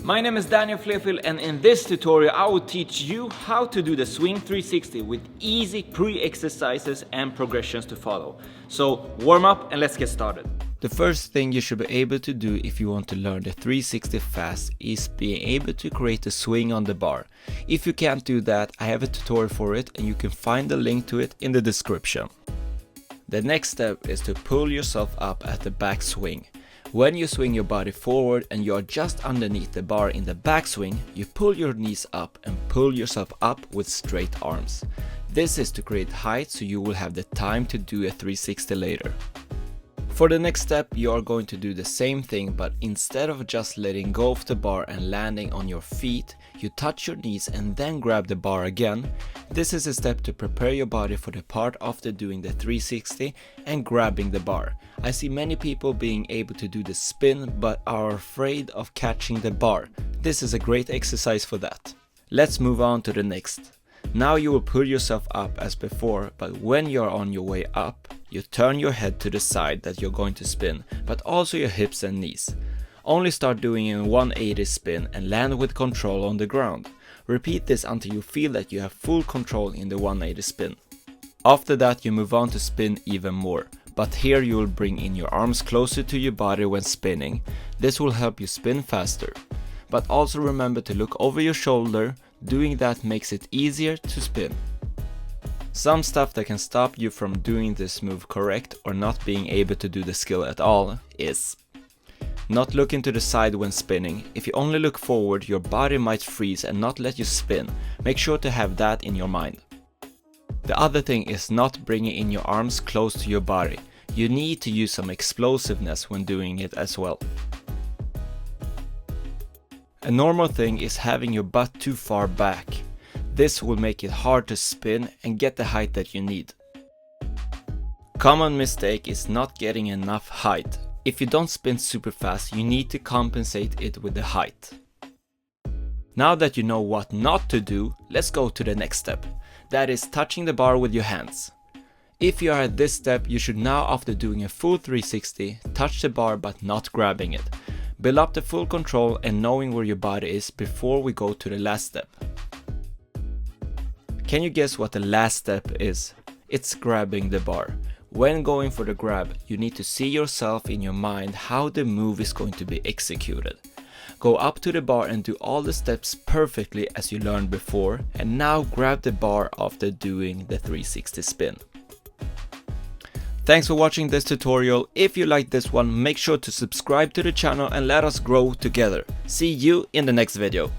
My name is Daniel Flefil, and in this tutorial I will teach you how to do the swing 360 with easy pre-exercises and progressions to follow. So warm up and let's get started. The first thing you should be able to do if you want to learn the 360 fast is being able to create a swing on the bar. If you can't do that, I have a tutorial for it and you can find the link to it in the description. The next step is to pull yourself up at the back swing. When you swing your body forward and you are just underneath the bar in the backswing, you pull your knees up and pull yourself up with straight arms. This is to create height so you will have the time to do a 360 later. For the next step you are going to do the same thing, but instead of just letting go of the bar and landing on your feet, you touch your knees and then grab the bar again. This is a step to prepare your body for the part after doing the 360 and grabbing the bar. I see many people being able to do the spin but are afraid of catching the bar. This is a great exercise for that. Let's move on to the next. Now you will pull yourself up as before, but when you are on your way up, you turn your head to the side that you're going to spin, but also your hips and knees. Only start doing a 180 spin and land with control on the ground. Repeat this until you feel that you have full control in the 180 spin. After that you move on to spin even more, but here you will bring in your arms closer to your body when spinning. This will help you spin faster. But also remember to look over your shoulder. Doing that makes it easier to spin. Some stuff that can stop you from doing this move correct or not being able to do the skill at all is not looking to the side when spinning. If you only look forward, your body might freeze and not let you spin. Make sure to have that in your mind. The other thing is not bringing in your arms close to your body. You need to use some explosiveness when doing it as well. A normal thing is having your butt too far back. This will make it hard to spin and get the height that you need. Common mistake is not getting enough height. If you don't spin super fast, you need to compensate it with the height. Now that you know what not to do, let's go to the next step. That is touching the bar with your hands. If you are at this step, you should now, after doing a full 360, touch the bar but not grabbing it. Build up the full control and knowing where your body is before we go to the last step. Can you guess what the last step is? It's grabbing the bar. When going for the grab, you need to see yourself in your mind how the move is going to be executed. Go up to the bar and do all the steps perfectly as you learned before, and now grab the bar after doing the 360 spin. Thanks for watching this tutorial. If you liked this one, make sure to subscribe to the channel and let us grow together. See you in the next video.